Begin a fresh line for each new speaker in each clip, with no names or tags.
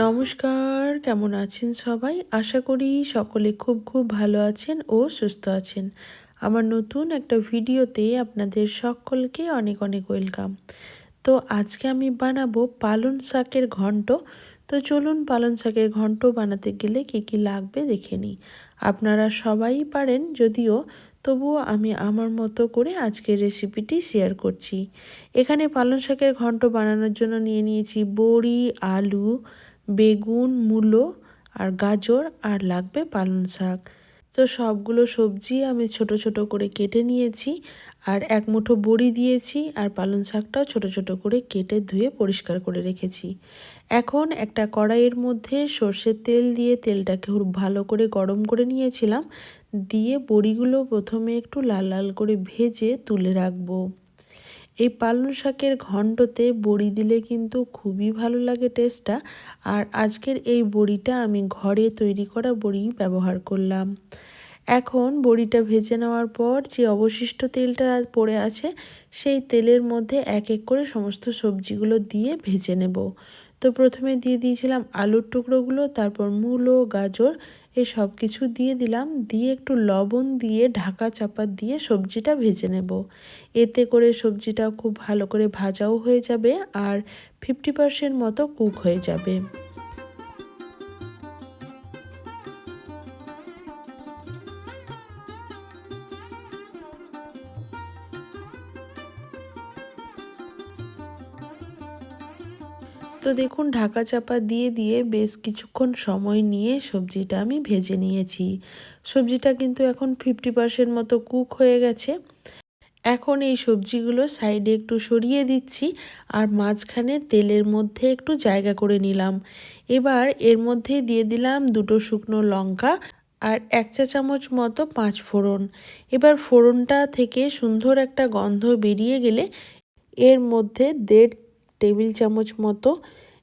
নমস্কার, কেমন আছেন সবাই? আশা করি সকলে খুব ভালো আছেন ও সুস্থ আছেন। আমার নতুন একটা ভিডিওতে আপনাদের সকলকে অনেক ওয়েলকাম। তো আজকে আমি বানাবো পালং শাকের ঘন্ট। তো চলুন পালং শাকের ঘন্ট বানাতে গেলে কি লাগবে দেখে নিই। আপনারা সবাই পারেন যদিও, তবুও আমি আমার মতো করে আজকের রেসিপিটি শেয়ার করছি। এখানে পালং শাকের ঘন্ট বানানোর জন্য নিয়ে নিয়েছি বড়ি, আলু, বেগুন, মূলো আর গাজর, আর লাগবে পালং শাক। তো সবগুলো সবজি আমি ছোট করে কেটে নিয়েছি, আর এক মুঠো বড়ি দিয়েছি, আর পালং শাকটাও ছোট করে কেটে ধুয়ে পরিষ্কার করে রেখেছি। এখন একটা কড়াইয়ের মধ্যে সর্ষের তেল দিয়ে তেলটাকে খুব ভালো করে গরম করে নিয়েছিলাম। দিয়ে বড়িগুলো প্রথমে একটু লাল করে ভেজে তুলে রাখবো। এই পালং শাকের ঘন্টতে বড়ি দিলে কিন্তু খুবই ভালো লাগে টেস্টটা। আর আজকের এই বড়িটা আমি ঘরে তৈরি করা বড়ি ব্যবহার করলাম। এখন বড়িটা ভেজে নেওয়ার পর যে অবশিষ্ট তেলটা পড়ে আছে, সেই তেলের মধ্যে এক করে সমস্ত সবজিগুলো দিয়ে ভেজে নেব। তো প্রথমে দিয়ে দিয়েছিলাম আলুর টুকরোগুলো, তারপর মূলো, গাজর, এই সব কিছু দিয়ে দিলাম। দিয়ে একটু লবণ দিয়ে ঢাকা চাপা দিয়ে সবজিটা ভেজে নেব। এতে করে সবজিটা খুব ভালো করে ভাজাও হয়ে যাবে আর 50% মতো কুক হয়ে যাবে। তো দেখুন ঢাকা চাপা দিয়ে বেশ কিছুক্ষণ সময় নিয়ে সবজিটা আমি ভেজে নিয়েছি। সবজিটা কিন্তু এখন 50% মতো কুক হয়ে গেছে। এখন এই সবজিগুলো সাইডে একটু সরিয়ে দিচ্ছি, আর মাঝখানে তেলের মধ্যে একটু জায়গা করে নিলাম। এবার এর মধ্যে দিয়ে দিলাম 2টো শুকনো লঙ্কা আর 1 চা চামচ মতো 5 ফোড়ন। এবার ফোড়নটা থেকে সুন্দর একটা গন্ধ বেরিয়ে গেলে এর মধ্যে 1.5 টেবিল চামচ মতো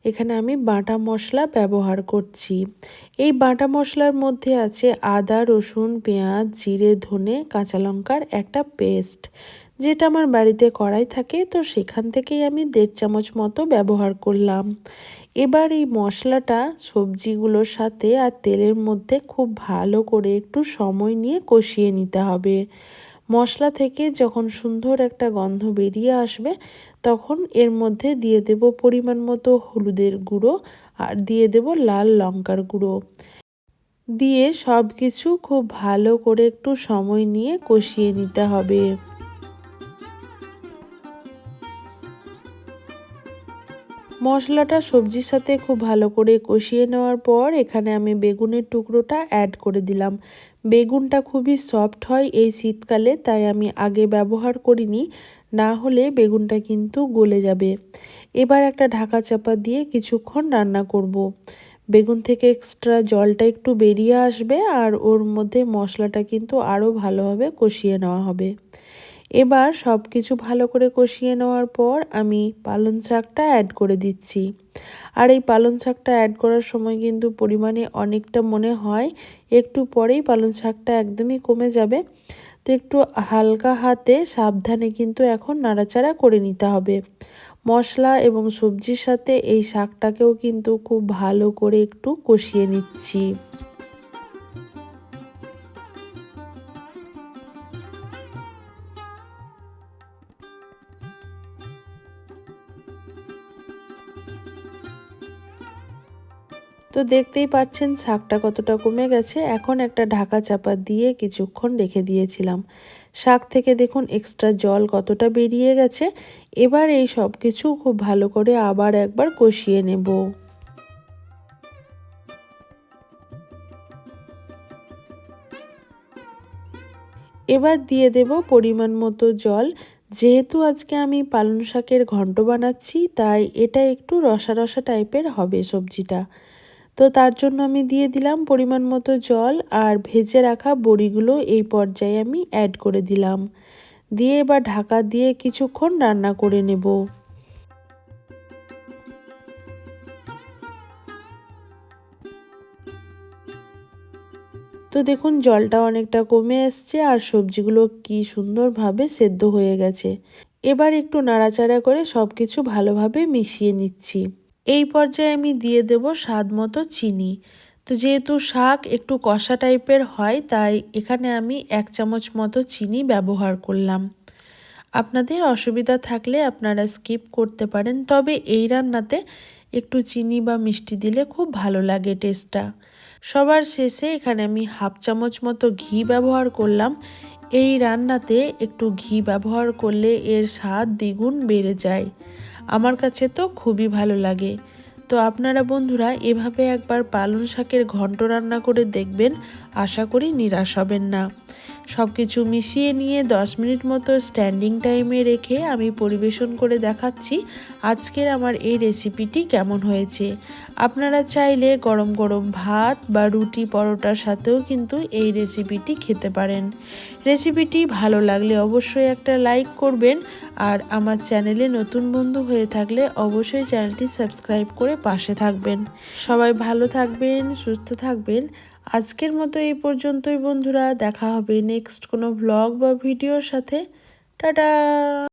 এখানে আমি বাটা মশলা ব্যবহার করছি। এই বাটা মশলার মধ্যে আছে আদা, রসুন, পেঁয়াজ, জিরে, ধনে, কাঁচা লঙ্কার একটা পেস্ট, যেটা আমার বাড়িতে কড়াই থাকে, তো সেখান থেকেই আমি 1.5 চামচ মতো ব্যবহার করলাম। এবার এই মশলাটা সবজিগুলোর সাথে আর তেলের মধ্যে খুব ভালো করে একটু সময় নিয়ে কষিয়ে নিতে হবে। মশলা থেকে যখন সুন্দর একটা গন্ধ বেরিয়ে আসবে, তখন এর মধ্যে দিয়ে দেব পরিমাণ মতো হলুদের গুঁড়ো, আর দিয়ে দেব লাল লঙ্কার গুঁড়ো। দিয়ে সব কিছু খুব ভালো করে একটু সময় নিয়ে কষিয়ে নিতে হবে। মশলাটা সবজির সাথে খুব ভালো করে কষিয়ে নেওয়ার পর এখানে আমি বেগুনের টুকরোটা অ্যাড করে দিলাম। বেগুনটা খুবই সফট হয় এই শীতকালে, তাই আমি আগে ব্যবহার করিনি, না হলে বেগুনটা কিন্তু গলে যাবে। এবার একটা ঢাকা চাপা দিয়ে কিছুক্ষণ রান্না করব। বেগুন থেকে এক্সট্রা জলটা একটু বেরিয়ে আসবে, আর ওর মধ্যে মশলাটা কিন্তু আরও ভালোভাবে কষিয়ে নেওয়া হবে। এবার সব কিছু ভালো করে কষিয়ে নেওয়ার পর আমি পালং শাকটা অ্যাড করে দিচ্ছি। আর এই পালং শাকটা অ্যাড করার সময় কিন্তু পরিমাণে অনেকটা মনে হয়, একটু পরেই পালং শাকটা একদমই কমে যাবে। তো একটু হালকা হাতে সাবধানে কিন্তু এখন নাড়াচাড়া করে নিতে হবে। মশলা এবং সবজির সাথে এই শাকটাকেও কিন্তু খুব ভালো করে একটু কষিয়ে নিচ্ছি। তো দেখতেই পাচ্ছেন শাকটা কতটা কমে গেছে। এখন একটা ঢাকা চাপা দিয়ে কিছুক্ষণ রেখে দিয়েছিলাম। শাক থেকে দেখুন এক্সট্রা জল কতটা বেরিয়ে গেছে। এবার এই সব কিছু খুব ভালো করে আবার একবার কষিয়ে নেব। এবার দিয়ে দেব পরিমাণ মতো জল। যেহেতু আজকে আমি পালং শাকের ঘন্ট বানাচ্ছি, তাই এটা একটু রসা টাইপের হবে সবজিটা। তো তার জন্য আমি দিয়ে দিলাম পরিমাণ মতো জল, আর ভেজে রাখা বড়িগুলো এই পর্যায়ে আমি অ্যাড করে দিলাম। দিয়ে এবার ঢাকা দিয়ে কিছুক্ষণ রান্না করে নেব। তো দেখুন জলটা অনেকটা কমে এসছে, আর সবজিগুলো কি সুন্দরভাবে সেদ্ধ হয়ে গেছে। এবার একটু নাড়াচাড়া করে সব কিছু ভালোভাবে মিশিয়ে নিচ্ছি। এই পর্যায়ে আমি দিয়ে দেব স্বাদ মতো চিনি। তো যেহেতু শাক একটু কষা টাইপের হয়, তাই এখানে আমি 1 চামচ মতো চিনি ব্যবহার করলাম। আপনাদের অসুবিধা থাকলে আপনারা স্কিপ করতে পারেন, তবে এই রান্নাতে একটু চিনি বা মিষ্টি দিলে খুব ভালো লাগে টেস্টটা। সবার শেষে এখানে আমি 1/2 চামচ মতো ঘি ব্যবহার করলাম। এই রান্নাতে একটু ঘি ব্যবহার করলে এর স্বাদ দ্বিগুণ বেড়ে যায়। আমার কাছে তো খুবই ভালো লাগে। তো আপনারা বন্ধুরা এভাবে একবার পালং শাকের ঘন্ট রান্না করে দেখবেন, আশা করি নিরাশ হবেন না। সব কিছু মিশিয়ে নিয়ে 10 মিনিট মতো স্ট্যান্ডিং টাইমে রেখে আমি পরিবেশন করে দেখাচ্ছি আজকের আমার এই রেসিপিটি কেমন হয়েছে। আপনারা চাইলে গরম গরম ভাত বা রুটি পরোটার সাথেও কিন্তু এই রেসিপিটি খেতে পারেন। রেসিপিটি ভালো লাগলে অবশ্যই একটা লাইক করবেন, আর আমার চ্যানেলে নতুন বন্ধু হয়ে থাকলে অবশ্যই চ্যানেলটি সাবস্ক্রাইব করে পাশে থাকবেন। সবাই ভালো থাকবেন, সুস্থ থাকবেন। আজকের মতো এই পর্যন্তই বন্ধুরা, দেখা হবে নেক্সট কোনো ভ্লগ বা ভিডিওর সাথে। টাটা।